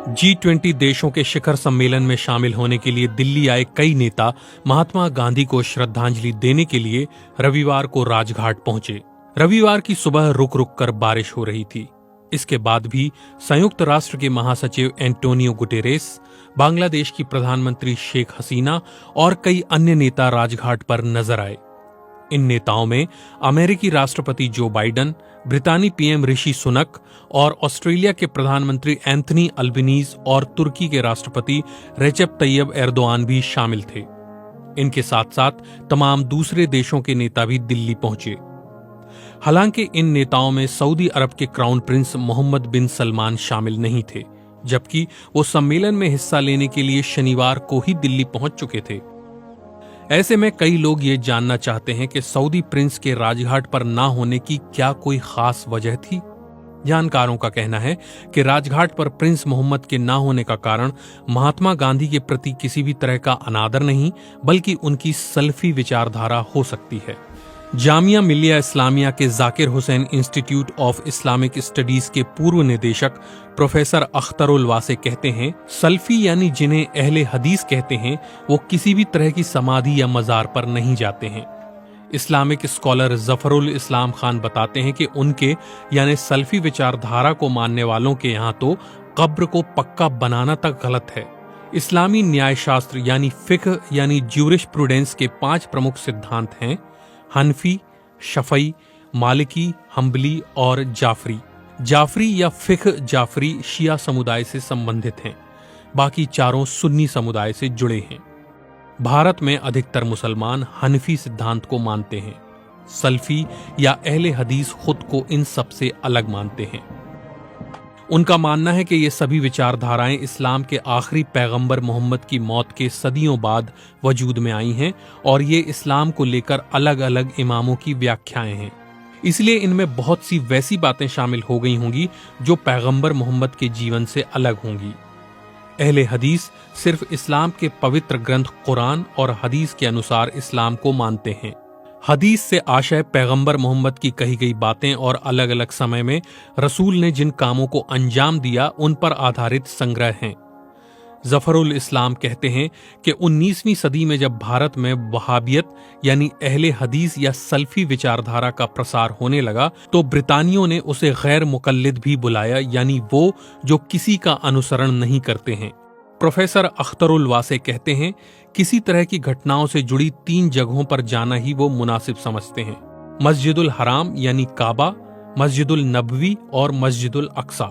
G20 देशों के शिखर सम्मेलन में शामिल होने के लिए दिल्ली आए कई नेता महात्मा गांधी को श्रद्धांजलि देने के लिए रविवार को राजघाट पहुंचे। रविवार की सुबह रुक रुक कर बारिश हो रही थी। इसके बाद भी संयुक्त राष्ट्र के महासचिव एंटोनियो गुटेरेस, बांग्लादेश की प्रधानमंत्री शेख हसीना और कई अन्य नेता राजघाट पर नजर आए। इन नेताओं में अमेरिकी राष्ट्रपति जो बाइडन, ब्रितानी पीएम ऋषि सुनक और ऑस्ट्रेलिया के प्रधानमंत्री एंथनी अल्बनीज और तुर्की के राष्ट्रपति रेजेप तैयब एर्दोआन भी शामिल थे। इनके साथ साथ तमाम दूसरे देशों के नेता भी दिल्ली पहुंचे। हालांकि इन नेताओं में सऊदी अरब के क्राउन प्रिंस मोहम्मद बिन सलमान शामिल नहीं थे, जबकि वो सम्मेलन में हिस्सा लेने के लिए शनिवार को ही दिल्ली पहुंच चुके थे। ऐसे में कई लोग ये जानना चाहते हैं कि सऊदी प्रिंस के राजघाट पर ना होने की क्या कोई खास वजह थी। जानकारों का कहना है कि राजघाट पर प्रिंस मोहम्मद के ना होने का कारण महात्मा गांधी के प्रति किसी भी तरह का अनादर नहीं, बल्कि उनकी सल्फी विचारधारा हो सकती है। जामिया मिलिया इस्लामिया के Zakir Hussain institute of Islamic studies के पूर्व निदेशक प्रोफेसर अख्तरुल वासे कहते हैं, सल्फी यानी जिन्हें अहले हदीस कहते हैं, वो किसी भी तरह की समाधि या मजार पर नहीं जाते हैं। इस्लामिक स्कॉलर जफरुल इस्लाम खान बताते हैं कि उनके यानी सल्फी विचारधारा को मानने वालों के यहाँ तो कब्र को पक्का बनाना तक गलत है। इस्लामी न्याय शास्त्र यानी फिक्ह यानी ज्यूरिश प्रूडेंस के 5 प्रमुख सिद्धांत हैं: हनफी, शफई, मालिकी, हम्बली और जाफरी। जाफरी या फिक्ह जाफरी शिया समुदाय से संबंधित हैं, बाकी चारों सुन्नी समुदाय से जुड़े हैं। भारत में अधिकतर मुसलमान हनफी सिद्धांत को मानते हैं। सल्फी या अहले हदीस खुद को इन सब से अलग मानते हैं। उनका मानना है कि ये सभी विचारधाराएं इस्लाम के आखिरी पैगंबर मोहम्मद की मौत के सदियों बाद वजूद में आई हैं और ये इस्लाम को लेकर अलग अलग इमामों की व्याख्याएं हैं। इसलिए इनमें बहुत सी वैसी बातें शामिल हो गई होंगी जो पैगंबर मोहम्मद के जीवन से अलग होंगी। अहले हदीस सिर्फ इस्लाम के पवित्र ग्रंथ कुरान और हदीस के अनुसार इस्लाम को मानते हैं। हदीस से आशय पैगंबर मोहम्मद की कही गई बातें और अलग अलग समय में रसूल ने जिन कामों को अंजाम दिया उन पर आधारित संग्रह हैं। जफरुल इस्लाम कहते हैं कि 19वीं सदी में जब भारत में वहाबियत यानी अहले हदीस या सल्फी विचारधारा का प्रसार होने लगा तो ब्रितानियों ने उसे गैर मुकल्लिद भी बुलाया, यानी वो जो किसी का अनुसरण नहीं करते हैं। प्रोफेसर अख्तरुल वासे कहते हैं, किसी तरह की घटनाओं से जुड़ी 3 जगहों पर जाना ही वो मुनासिब समझते हैं: मस्जिदुल हराम यानी काबा, मस्जिदुल नबवी और मस्जिदुल अक्सा।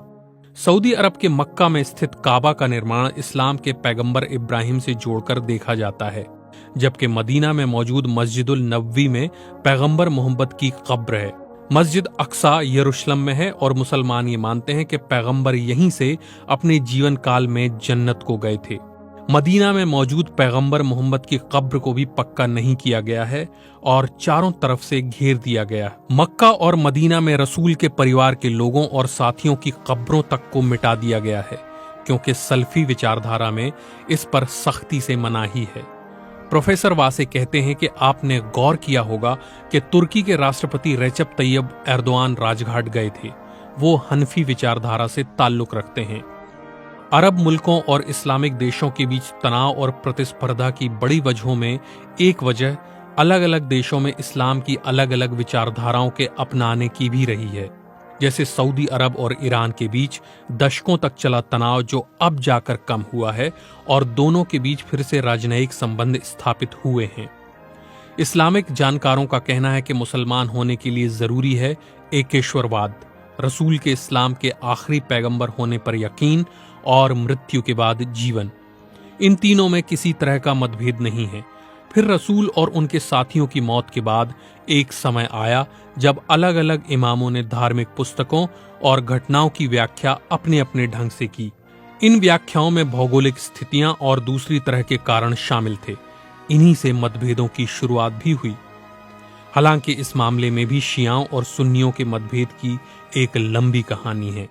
सऊदी अरब के मक्का में स्थित काबा का निर्माण इस्लाम के पैगंबर इब्राहिम से जोड़कर देखा जाता है, जबकि मदीना में मौजूद मस्जिदुल नबवी में पैगंबर मोहम्मद की कब्र है। मस्जिद अक्सा यरूशलेम में है और मुसलमान ये मानते हैं कि पैगंबर यहीं से अपने जीवन काल में जन्नत को गए थे। मदीना में मौजूद पैगंबर मोहम्मद की कब्र को भी पक्का नहीं किया गया है और चारों तरफ से घेर दिया गया। मक्का और मदीना में रसूल के परिवार के लोगों और साथियों की कब्रों तक को मिटा दिया गया है, क्योंकि सल्फी विचारधारा में इस पर सख्ती से मनाही है। प्रोफेसर वासे कहते हैं कि आपने गौर किया होगा कि तुर्की के राष्ट्रपति रेजेप तैयब एर्दोआन राजघाट गए थे। वो हनफी विचारधारा से ताल्लुक रखते हैं। अरब मुल्कों और इस्लामिक देशों के बीच तनाव और प्रतिस्पर्धा की बड़ी वजहों में एक वजह अलग अलग देशों में इस्लाम की अलग अलग विचारधाराओं के अपनाने की भी रही है। जैसे सऊदी अरब और ईरान के बीच दशकों तक चला तनाव जो अब जाकर कम हुआ है और दोनों के बीच फिर से राजनयिक संबंध स्थापित हुए हैं। इस्लामिक जानकारों का कहना है कि मुसलमान होने के लिए जरूरी है एकेश्वरवाद, रसूल के इस्लाम के आखिरी पैगंबर होने पर यकीन और मृत्यु के बाद जीवन। इन तीनों में किसी तरह का मतभेद नहीं है। फिर रसूल और उनके साथियों की मौत के बाद एक समय आया जब अलग अलग इमामों ने धार्मिक पुस्तकों और घटनाओं की व्याख्या अपने अपने ढंग से की। इन व्याख्याओं में भौगोलिक स्थितियां और दूसरी तरह के कारण शामिल थे। इन्हीं से मतभेदों की शुरुआत भी हुई। हालांकि इस मामले में भी शियाओं और सुन्नियों के मतभेद की एक लंबी कहानी है।